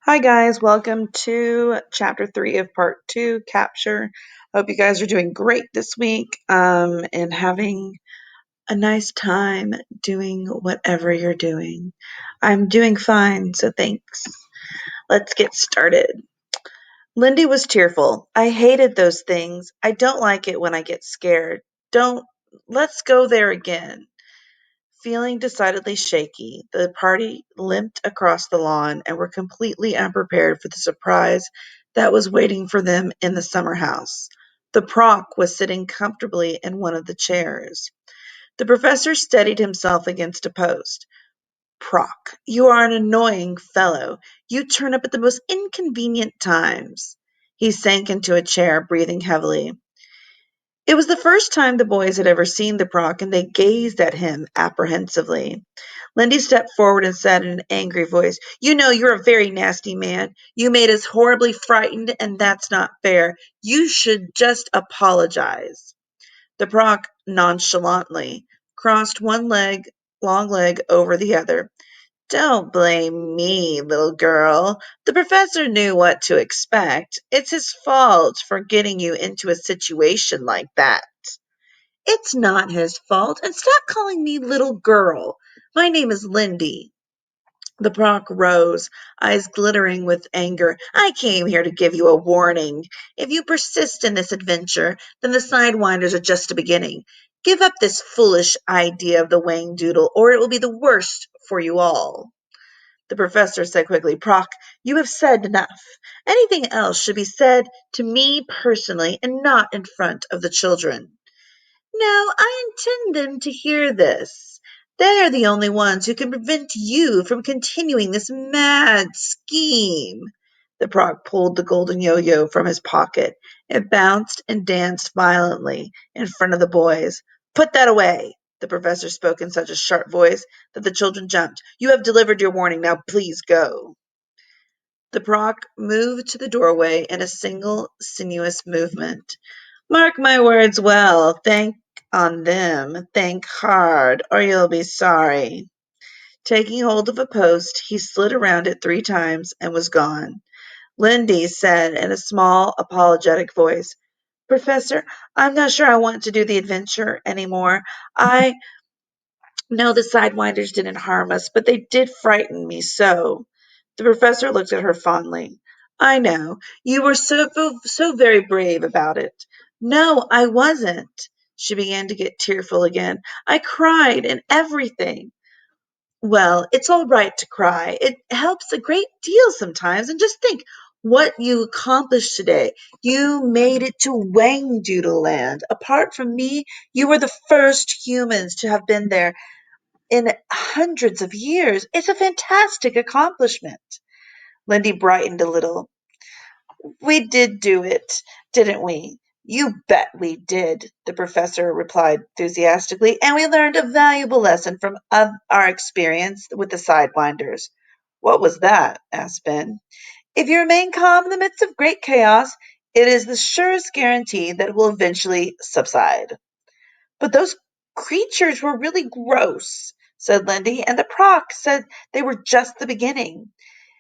Hi guys, welcome to chapter 3 of part 2, Capture. Hope you guys are doing great this week and having a nice time doing whatever you're doing. I'm doing fine, so thanks. Let's get started. Lindy was tearful. I hated those things. I don't like it when I get scared. Don't, let's go there again. Feeling decidedly shaky, the party limped across the lawn and were completely unprepared for the surprise that was waiting for them in the summer house. The Proc was sitting comfortably in one of the chairs. The professor steadied himself against a post. Proc, you are an annoying fellow. You turn up at the most inconvenient times. He sank into a chair, breathing heavily. It was the first time the boys had ever seen the Proc, and they gazed at him apprehensively. Lindy stepped forward and said in an angry voice, "You know you're a very nasty man. You made us horribly frightened, and that's not fair. You should just apologize." The Proc nonchalantly crossed one long leg over the other. "Don't blame me, little girl. The professor knew what to expect. It's his fault for getting you into a situation like that." "It's not his fault, and stop calling me little girl. My name is Lindy." The Proc rose, eyes glittering with anger. "I came here to give you a warning. If you persist in this adventure, then the Sidewinders are just a beginning. Give up this foolish idea of the Whangdoodle, or it will be the worst for you all." The professor said quickly, "Proc, you have said enough. Anything else should be said to me personally and not in front of the children." "No, I intend them to hear this. They are the only ones who can prevent you from continuing this mad scheme." The Proc pulled the golden yo-yo from his pocket. It bounced and danced violently in front of the boys. "Put that away." The professor spoke in such a sharp voice that the children jumped. "You have delivered your warning. Now please go." The Proc moved to the doorway in a single sinuous movement. "Mark my words well. Think on them. Think hard, or you'll be sorry." Taking hold of a post, he slid around it 3 times and was gone. Lindy said in a small, apologetic voice, "Professor, I'm not sure I want to do the adventure anymore. I know the Sidewinders didn't harm us, but they did frighten me so." The professor looked at her fondly. "I know. You were so very brave about it." "No, I wasn't." She began to get tearful again. "I cried and everything." "Well, it's all right to cry. It helps a great deal sometimes. And just think what you accomplished today. You made it to Wangdoodle Land. Apart from me, you were the first humans to have been there in hundreds of years. It's a fantastic accomplishment." Lindy brightened a little. "We did do it, didn't we?" "You bet we did," the professor replied enthusiastically, "and we learned a valuable lesson from our experience with the Sidewinders." "What was that?" asked Ben. "If you remain calm in the midst of great chaos, it is the surest guarantee that it will eventually subside." "But those creatures were really gross," said Lindy, "and the Proc said they were just the beginning."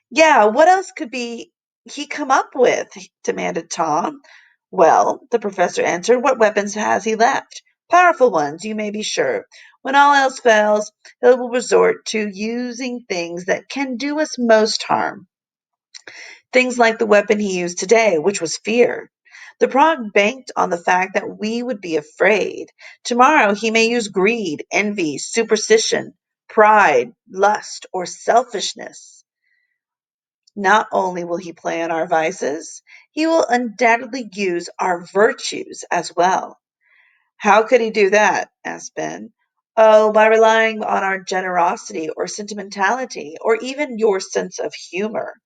"Yeah, what else could be he come up with?" demanded Tom. "Well," the professor answered, "what weapons has he left? Powerful ones, you may be sure. When all else fails, he will resort to using things that can do us most harm. Things like the weapon he used today, which was fear. The Prague banked on the fact that we would be afraid. Tomorrow he may use greed, envy, superstition, pride, lust, or selfishness. Not only will he play on our vices, he will undoubtedly use our virtues as well." "How could he do that?" asked Ben. "Oh, by relying on our generosity or sentimentality, or even your sense of humor."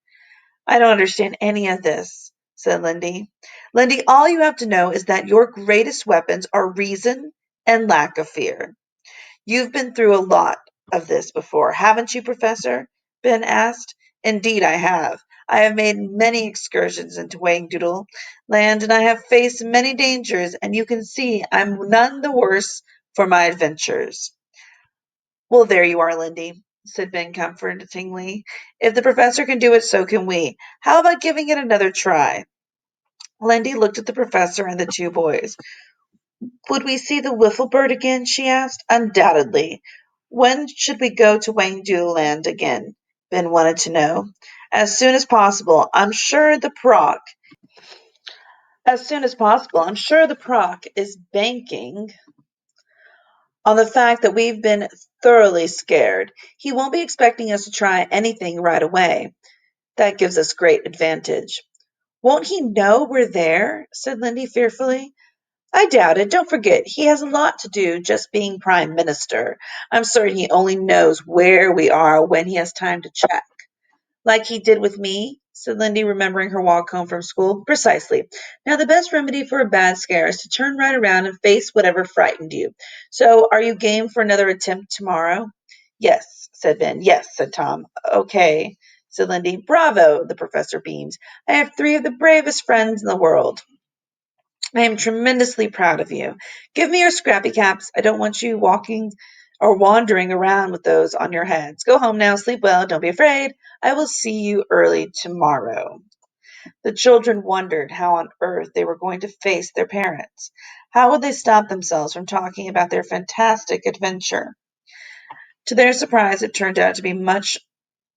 "I don't understand any of this," said Lindy. "Lindy, all you have to know is that your greatest weapons are reason and lack of fear." "You've been through a lot of this before, haven't you, Professor?" Ben asked. "Indeed I have. I have made many excursions into Whangdoodle Land, and I have faced many dangers, and you can see I'm none the worse for my adventures." "Well, there you are, Lindy. said Ben comfortingly. If the professor can do it, so can we. How about giving it another try? Lindy looked at the professor and the two boys. Would we see the wifflebird again? She asked. Undoubtedly. When should we go to Whangdoodle again? Ben wanted to know. As soon as possible. As soon as possible. I'm sure the Proc is banking on the fact that we've been thoroughly scared. He won't be expecting us to try anything right away. That gives us great advantage. Won't he know we're there? Said Lindy fearfully. I doubt it. Don't forget, he has a lot to do just being Prime Minister. I'm certain he only knows where we are when he has time to check. Like he did with me, said Lindy, remembering her walk home from school. Precisely. Now, the best remedy for a bad scare is to turn right around and face whatever frightened you. So, are you game for another attempt tomorrow? Yes, said Ben. Yes, said Tom. Okay, said Lindy. Bravo, the professor beamed. I have three of the bravest friends in the world. I am tremendously proud of you. Give me your scrappy caps. I don't want you walking or wandering around with those on your heads. Go home now, sleep well, don't be afraid. I will see you early tomorrow. The children wondered how on earth they were going to face their parents. How would they stop themselves from talking about their fantastic adventure? To their surprise, it turned out to be much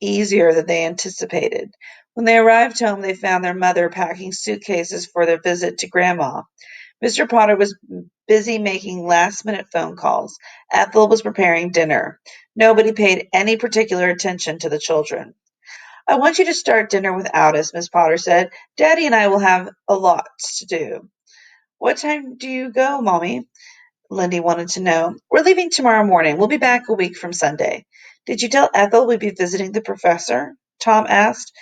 easier than they anticipated. When they arrived home, they found their mother packing suitcases for their visit to Grandma. Mr. Potter was busy making last-minute phone calls. Ethel was preparing dinner. Nobody paid any particular attention to the children. I want you to start dinner without us, Miss Potter said. Daddy and I will have a lot to do. What time do you go, Mommy? Lindy wanted to know. We're leaving tomorrow morning. We'll be back a week from Sunday. Did you tell Ethel we'd be visiting the professor? Tom asked.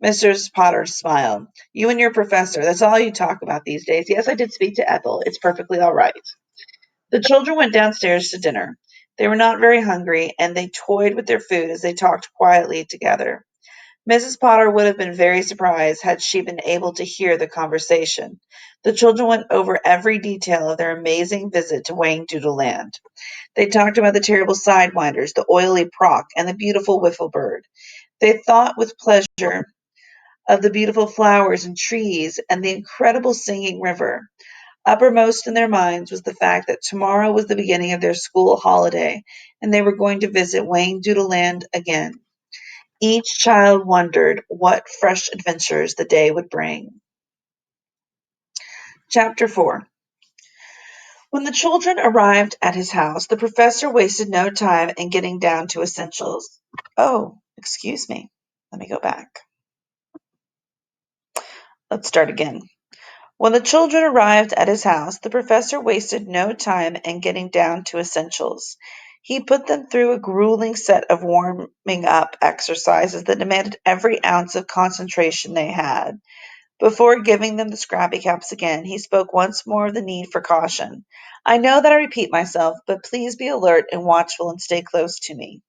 Mrs. Potter smiled. You and your professor, that's all you talk about these days. Yes, I did speak to Ethel. It's perfectly all right. The children went downstairs to dinner. They were not very hungry, and they toyed with their food as they talked quietly together. Mrs. Potter would have been very surprised had she been able to hear the conversation. The children went over every detail of their amazing visit to Whangdoodle Land. They talked about the terrible sidewinders, the oily Proc, and the beautiful wifflebird. They thought with pleasure of the beautiful flowers and trees and the incredible singing river. Uppermost in their minds was the fact that tomorrow was the beginning of their school holiday, and they were going to visit Whangdoodle Land again. Each child wondered what fresh adventures the day would bring. Chapter 4. When the children arrived at his house, the professor wasted no time in getting down to essentials. Oh, excuse me. Let me go back. Let's start again. When the children arrived at his house, the professor wasted no time in getting down to essentials. He put them through a grueling set of warming up exercises that demanded every ounce of concentration they had. Before giving them the scrappy caps again, he spoke once more of the need for caution. I know that I repeat myself, but please be alert and watchful and stay close to me.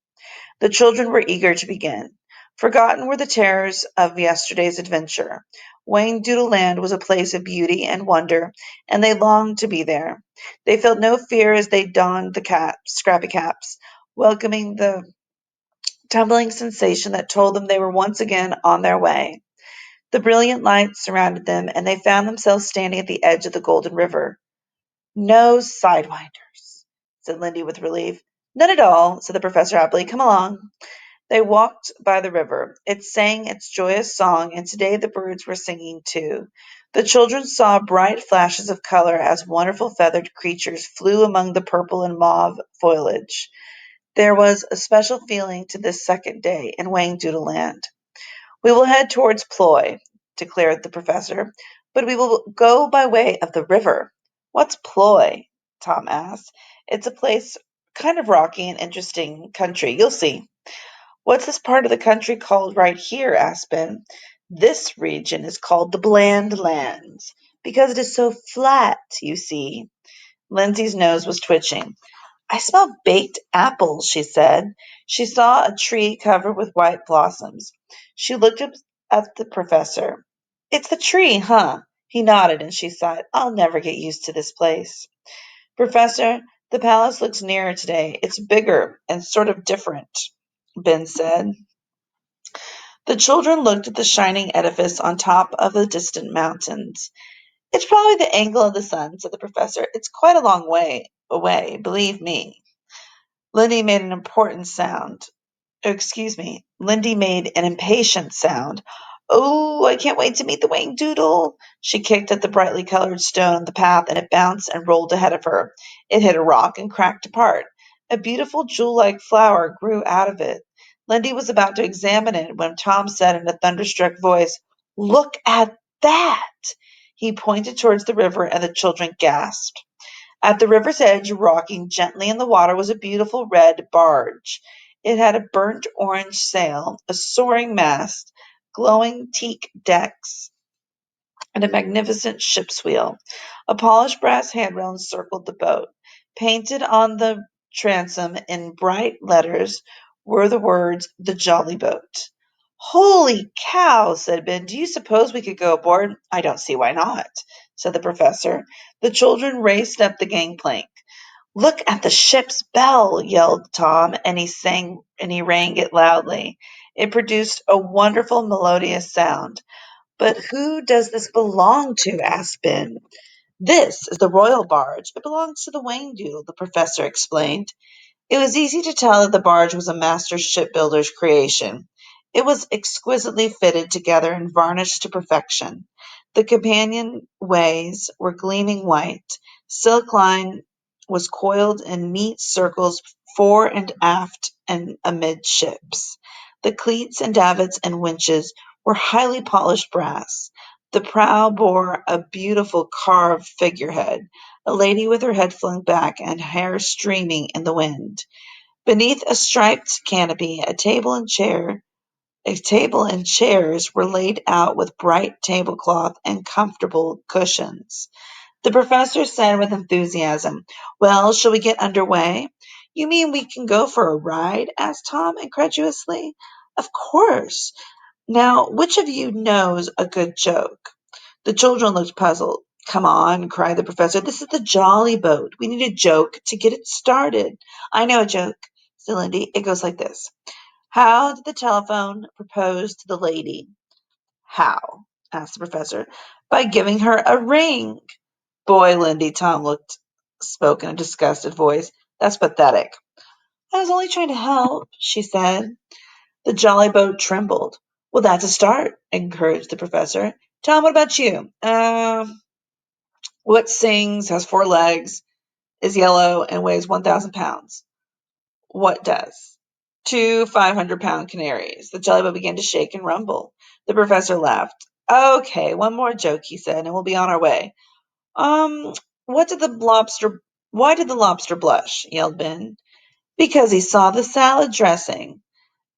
The children were eager to begin. Forgotten were the terrors of yesterday's adventure. Whangdoodle Land was a place of beauty and wonder, and they longed to be there. They felt no fear as they donned the scrappy caps, welcoming the tumbling sensation that told them they were once again on their way. The brilliant light surrounded them, and they found themselves standing at the edge of the Golden River. No sidewinders, said Lindy with relief. None at all, said the professor happily. Come along. They walked by the river. It sang its joyous song, and today the birds were singing too. The children saw bright flashes of color as wonderful feathered creatures flew among the purple and mauve foliage. There was a special feeling to this second day in Whangdoodle Land. We will head towards Ploy, declared the professor, but we will go by way of the river. What's Ploy? Tom asked. It's a place kind of rocky and interesting country. You'll see. What's this part of the country called right here? Asked Ben. This region is called the Bland Lands because it is so flat, you see. Lindsay's nose was twitching. I smell baked apples, she said. She saw a tree covered with white blossoms. She looked up at the professor. It's the tree, huh? He nodded and she sighed. I'll never get used to this place. Professor, the palace looks nearer today. It's bigger and sort of different. Ben said. The children looked at the shining edifice on top of the distant mountains. It's probably the angle of the sun, said the professor. It's quite a long way away, believe me. Lindy made an important sound. Excuse me, Lindy made an impatient sound. Oh, I can't wait to meet the Whangdoodle. She kicked at the brightly colored stone on the path, and it bounced and rolled ahead of her. It hit a rock and cracked apart. A beautiful jewel-like flower grew out of it. Lindy was about to examine it when Tom said in a thunderstruck voice, Look at that! He pointed towards the river, and the children gasped. At the river's edge, rocking gently in the water, was a beautiful red barge. It had a burnt orange sail, a soaring mast, glowing teak decks, and a magnificent ship's wheel. A polished brass handrail encircled the boat. Painted on the transom in bright letters were the words, The Jolly Boat. Holy cow, said Ben. Do you suppose we could go aboard? I don't see why not, said the professor. The children raced up the gangplank. Look at the ship's bell, yelled Tom, and he rang it loudly. It produced a wonderful melodious sound. But who does this belong to? Asked Ben. This is the royal barge. It belongs to the Whangdoodle, the professor explained. It was easy to tell that the barge was a master shipbuilder's creation. It was exquisitely fitted together and varnished to perfection. The companionways were gleaming white. Silk line was coiled in neat circles fore and aft and amidships. The cleats and davits and winches were highly polished brass. The prow bore a beautiful carved figurehead, a lady with her head flung back and hair streaming in the wind. Beneath a striped canopy, a table and chairs were laid out with bright tablecloth and comfortable cushions. The professor said with enthusiasm, Well, shall we get under way? You mean we can go for a ride? Asked Tom incredulously. Of course. Now, which of you knows a good joke? The children looked puzzled. Come on, cried the professor. This is the Jolly Boat. We need a joke to get it started. I know a joke, said Lindy. It goes like this. How did the telephone propose to the lady? How? Asked the professor. By giving her a ring. Boy, Lindy, spoke in a disgusted voice. That's pathetic. I was only trying to help, she said. The Jolly Boat trembled. Well, that's a start, encouraged the professor. Tom, what about you? What sings, has 4 legs, is yellow, and weighs 1,000 pounds? What does? 2 500-pound canaries. The Jolly Boat began to shake and rumble. The professor laughed. Okay, one more joke, he said, and we'll be on our way. Um, what did the lobster, why did the lobster blush? Yelled Ben. Because he saw the salad dressing.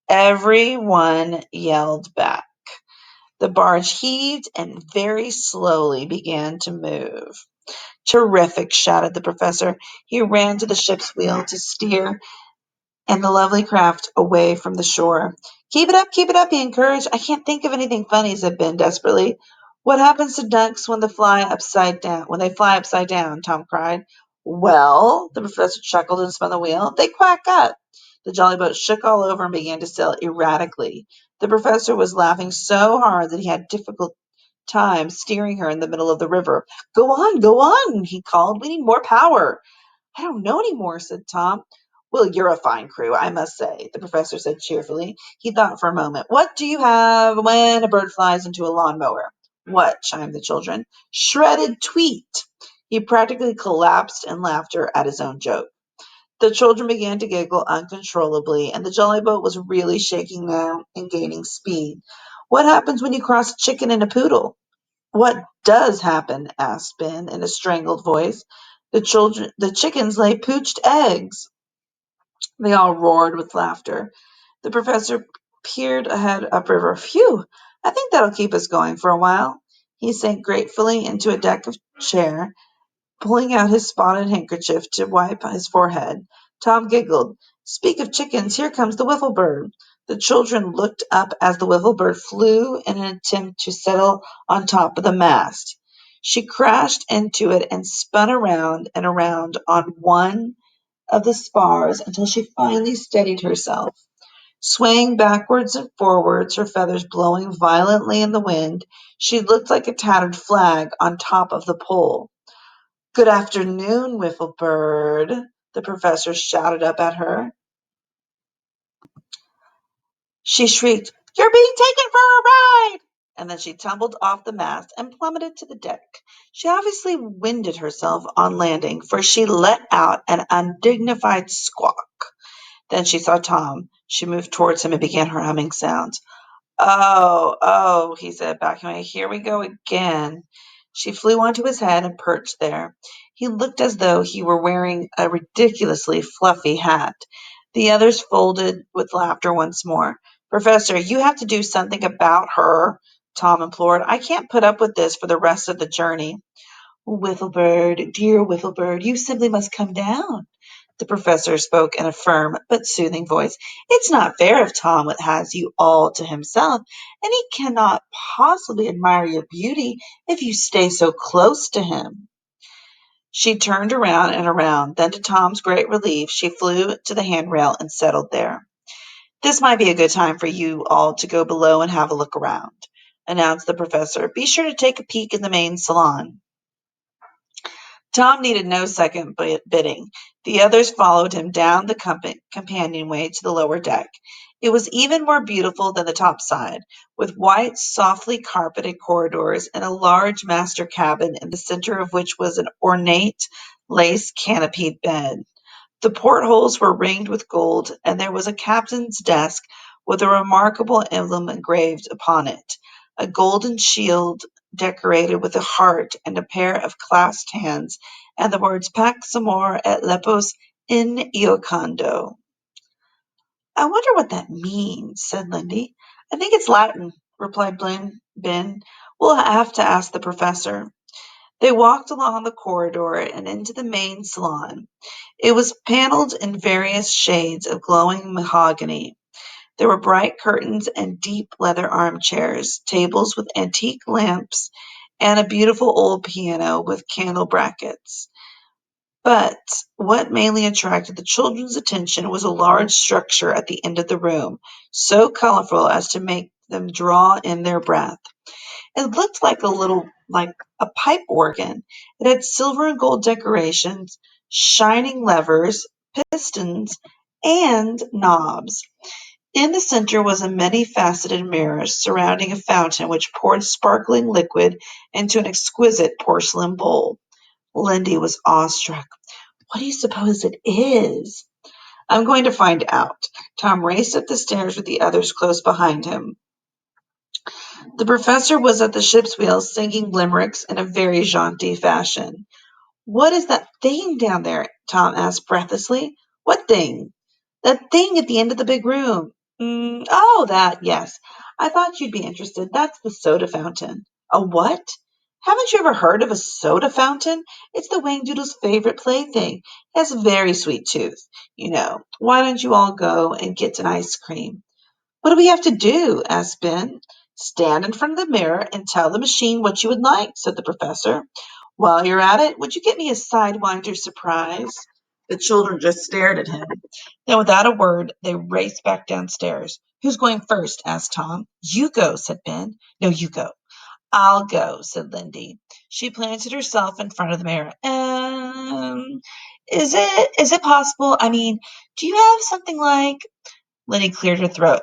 Everyone yelled back. The barge heaved and very slowly began to move. Terrific, shouted the professor. He ran to the ship's wheel to steer and the lovely craft away from the shore. Keep it up, he encouraged. I can't think of anything funny, said Ben desperately. What happens to ducks when they fly upside down? Tom cried. Well, the professor chuckled and spun the wheel. They quack up. The jolly boat shook all over and began to sail erratically. The professor was laughing so hard that he had difficult time steering her in the middle of the river. Go on, he called. We need more power. I don't know any more, said Tom. Well, you're a fine crew, I must say, the professor said cheerfully. He thought for a moment. What do you have when a bird flies into a lawnmower? What? Chimed the children. Shredded tweet. He practically collapsed in laughter at his own joke. The children began to giggle uncontrollably, and the jolly boat was really shaking now and gaining speed. What happens when you cross a chicken and a poodle? What does happen? Asked Ben in a strangled voice. The chickens lay poached eggs. They all roared with laughter. The professor peered ahead upriver. Phew! I think that'll keep us going for a while. He sank gratefully into a deck of chair, pulling out his spotted handkerchief to wipe his forehead. Tom giggled. Speak of chickens, here comes the wifflebird. The children looked up as the wifflebird flew in an attempt to settle on top of the mast. She crashed into it and spun around and around on one of the spars until she finally steadied herself. Swaying backwards and forwards, her feathers blowing violently in the wind, she looked like a tattered flag on top of the pole. "Good afternoon, Wifflebird," the professor shouted up at her. She shrieked, "You're being taken for a ride!" And then she tumbled off the mast and plummeted to the deck. She obviously winded herself on landing, for she let out an undignified squawk. Then she saw Tom. She moved towards him and began her humming sounds. Oh, he said, backing away. "Here we go again." She flew onto his head and perched there. He looked as though he were wearing a ridiculously fluffy hat. The others folded with laughter once more. "Professor, you have to do something about her," Tom implored. "I can't put up with this for the rest of the journey." "Wifflebird, dear Wifflebird, you simply must come down." The professor spoke in a firm but soothing voice. "It's not fair if Tom has you all to himself, and he cannot possibly admire your beauty if you stay so close to him." She turned around and around. Then, to Tom's great relief, she flew to the handrail and settled there. "This might be a good time for you all to go below and have a look around," announced the professor. "Be sure to take a peek in the main salon." Tom needed no second bidding. The others followed him down the companionway to the lower deck. It was even more beautiful than the top side, with white, softly carpeted corridors and a large master cabin in the center of which was an ornate, lace-canopied bed. The portholes were ringed with gold, and there was a captain's desk with a remarkable emblem engraved upon it, a golden shield decorated with a heart and a pair of clasped hands, and the words "Pax Amor et Lepos in Iocondo." "I wonder what that means," said Lindy. "I think it's Latin," replied Ben. "We'll have to ask the professor." They walked along the corridor and into the main salon. It was paneled in various shades of glowing mahogany. There were bright curtains and deep leather armchairs, tables with antique lamps, and a beautiful old piano with candle brackets. But what mainly attracted the children's attention was a large structure at the end of the room, so colorful as to make them draw in their breath. It looked like a pipe organ. It had silver and gold decorations, shining levers, pistons, and knobs. In the center was a many-faceted mirror surrounding a fountain which poured sparkling liquid into an exquisite porcelain bowl. Lindy was awestruck. "What do you suppose it is?" "I'm going to find out." Tom raced up the stairs with the others close behind him. The professor was at the ship's wheel singing limericks in a very jaunty fashion. "What is that thing down there?" Tom asked breathlessly. "What thing?" "That thing at the end of the big room." Oh, that, yes. I thought you'd be interested. That's the soda fountain." "A what?" "Haven't you ever heard of a soda fountain? It's the Whangdoodles' favorite plaything. It has a very sweet tooth, you know. Why don't you all go and get an ice cream?" "What do we have to do?" asked Ben. "Stand in front of the mirror and tell the machine what you would like," said the professor. "While you're at it, would you get me a sidewinder surprise?" The children just stared at him. Then, without a word, they raced back downstairs. "Who's going first?" asked Tom. "You go," said Ben. "No, you go." "I'll go," said Lindy. She planted herself in front of the mirror. Is it possible? I mean, do you have something like—" Lindy cleared her throat,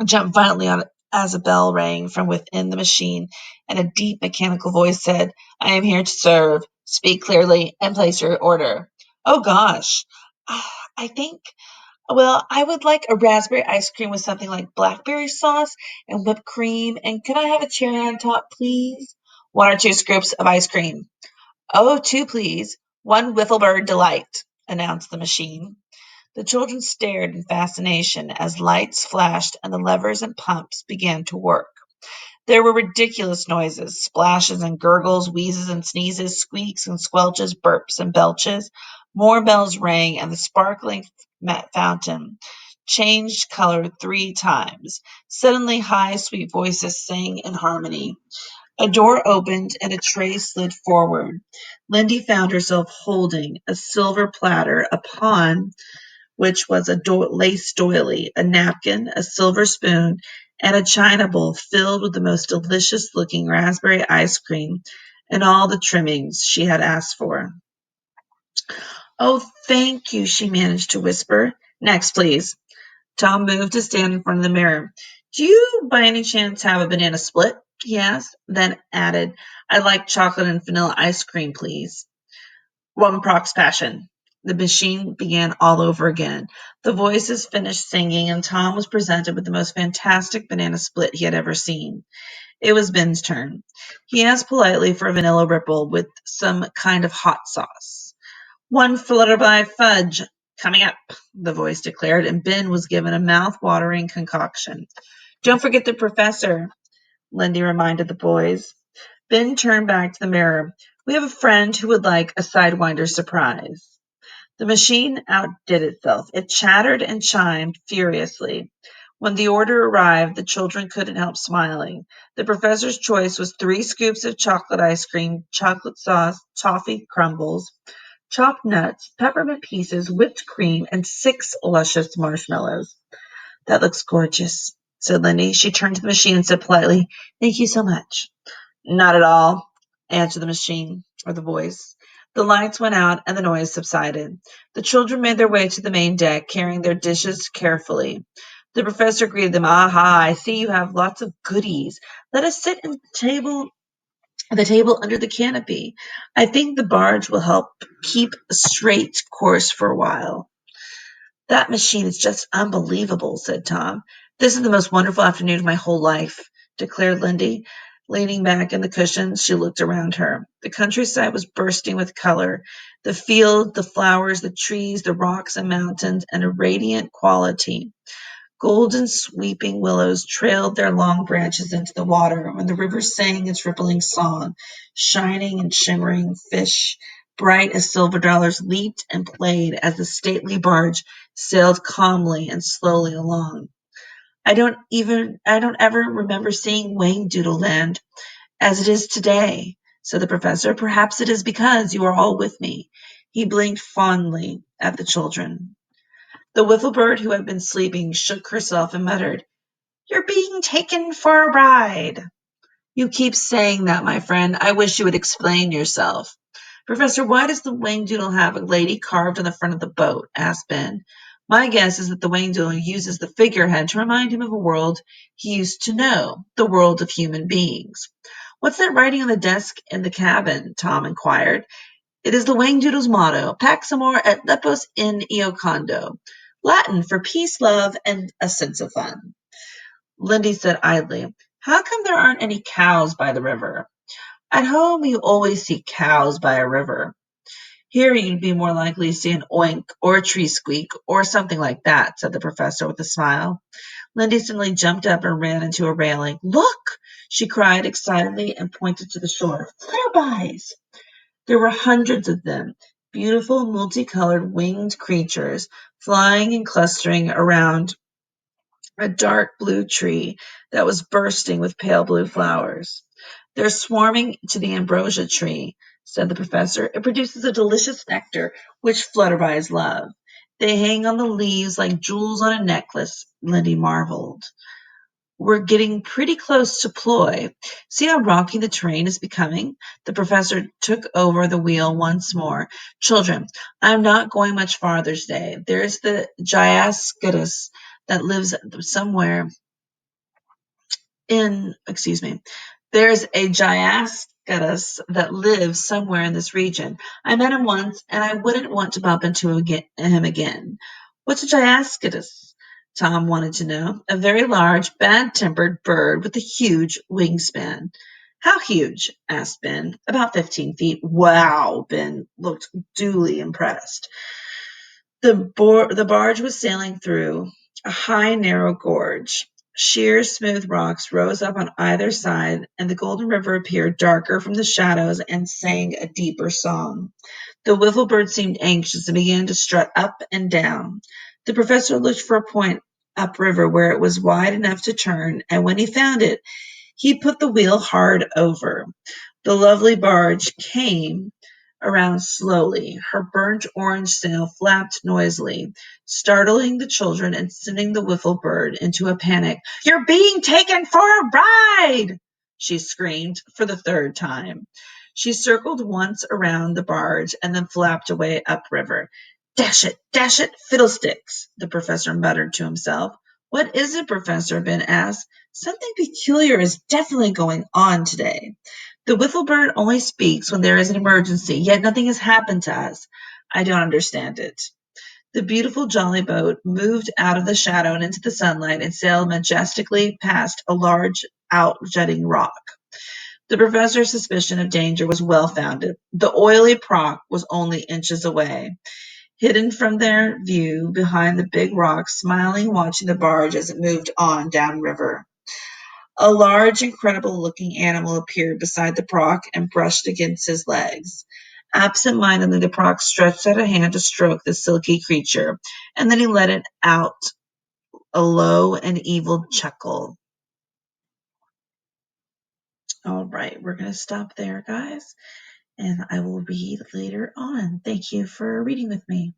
jumped violently on it as a bell rang from within the machine, and a deep mechanical voice said, "I am here to serve. Speak clearly and place your order." "Oh, gosh. I think, well, I would like a raspberry ice cream with something like blackberry sauce and whipped cream, and could I have a cherry on top, please?" "1 or 2 scoops of ice cream." "Oh, 2, please. 1 Wifflebird Delight," announced the machine. The children stared in fascination as lights flashed and the levers and pumps began to work. There were ridiculous noises, splashes and gurgles, wheezes and sneezes, squeaks and squelches, burps and belches. More bells rang, and the sparkling fountain changed color 3 times. Suddenly, high, sweet voices sang in harmony. A door opened and a tray slid forward. Lindy found herself holding a silver platter upon which was a lace doily, a napkin, a silver spoon, and a china bowl filled with the most delicious-looking raspberry ice cream and all the trimmings she had asked for. "Oh, thank you," she managed to whisper. "Next, please." Tom moved to stand in front of the mirror. "Do you, by any chance, have a banana split?" he asked, then added, "I'd like chocolate and vanilla ice cream, please." "One Proc's passion." The machine began all over again. The voices finished singing, and Tom was presented with the most fantastic banana split he had ever seen. It was Ben's turn. He asked politely for a vanilla ripple with some kind of hot sauce. "One Flutterby fudge coming up," the voice declared, and Ben was given a mouth-watering concoction. "Don't forget the professor," Lindy reminded the boys. Ben turned back to the mirror. "We have a friend who would like a Sidewinder surprise." The machine outdid itself. It chattered and chimed furiously. When the order arrived, the children couldn't help smiling. The professor's choice was 3 scoops of chocolate ice cream, chocolate sauce, toffee crumbles, chopped nuts, peppermint pieces, whipped cream, and 6 luscious marshmallows. "That looks gorgeous," said Lindy. She turned to the machine and said politely, "Thank you so much." "Not at all," answered the machine, or the voice. The lights went out and the noise subsided. The children made their way to the main deck, carrying their dishes carefully. The professor greeted them. "Aha, I see you have lots of goodies. Let us sit at the table under the canopy. I think the barge will help keep a straight course for a while." "That machine is just unbelievable," said Tom. "This is the most wonderful afternoon of my whole life," declared Lindy. Leaning back in the cushions, she looked around her. The countryside was bursting with color. The fields, the flowers, the trees, the rocks and mountains, and a radiant quality. Golden sweeping willows trailed their long branches into the water, and the river sang its rippling song. Shining and shimmering fish, bright as silver dollars, leaped and played as the stately barge sailed calmly and slowly along. I don't ever remember seeing Whangdoodle Land as it is today," said the professor. "Perhaps it is because you are all with me." He blinked fondly at the children. The wifflebird, who had been sleeping, shook herself and muttered, "You're being taken for a ride." "You keep saying that, my friend. I wish you would explain yourself." "Professor, why does the Whangdoodle have a lady carved on the front of the boat?" asked Ben. "My guess is that the Whangdoodle uses the figurehead to remind him of a world he used to know, the world of human beings." "What's that writing on the desk in the cabin?" Tom inquired. "It is the Whangdoodle's motto, Pax amor et lepus in eo condo," Latin for peace, love, and a sense of fun. Lindy said idly, "How come there aren't any cows by the river?" "At home you always see cows by a river. Here you'd be more likely to see an oink or a tree squeak or something like that," said the professor with a smile. Lindy suddenly jumped up and ran into a railing. "Look!" she cried excitedly and pointed to the shore. "Flutterbys!" There were hundreds of them, beautiful multicolored winged creatures, flying and clustering around a dark blue tree that was bursting with pale blue flowers. "They're swarming to the ambrosia tree," said the professor. "It produces a delicious nectar, which flutterbys love. They hang on the leaves like jewels on a necklace," Lindy marveled. "We're getting pretty close to Ploy. See how rocky the terrain is becoming?" The professor took over the wheel once more. "Children, I'm not going much farther today. There's the Gyascutus that lives somewhere in, excuse me, there's a Gyascutus that lives somewhere in this region. I met him once, and I wouldn't want to bump into him again." "What's a Gyascutus?" Tom wanted to know. "A very large, bad-tempered bird with a huge wingspan." "How huge?" asked Ben. "About 15 feet." "Wow!" Ben looked duly impressed. The barge was sailing through a high, narrow gorge. Sheer, smooth rocks rose up on either side, and the golden river appeared darker from the shadows and sang a deeper song. The wifflebird seemed anxious and began to strut up and down. The professor looked for a point upriver where it was wide enough to turn, and when he found it, he put the wheel hard over. The lovely barge came around slowly. Her burnt orange sail flapped noisily. startling the children and sending the wifflebird into a panic. "You're being taken for a ride!" she screamed for the third time. She circled once around the barge and then flapped away upriver. Dash it, fiddlesticks," the professor muttered to himself. "What is it, Professor?" Ben asked. "Something peculiar is definitely going on today. The wifflebird only speaks when there is an emergency, yet nothing has happened to us. I don't understand it." The beautiful jolly boat moved out of the shadow and into the sunlight and sailed majestically past a large out-jutting rock. The professor's suspicion of danger was well-founded. The oily Proc was only inches away, hidden from their view behind the big rock, smiling, watching the barge as it moved on downriver. A large, incredible-looking animal appeared beside the Proc and brushed against his legs. Absent-mindedly, the Proc stretched out a hand to stroke the silky creature, and then he let it out a low and evil chuckle. All right, we're going to stop there, guys, and I will read later on. Thank you for reading with me.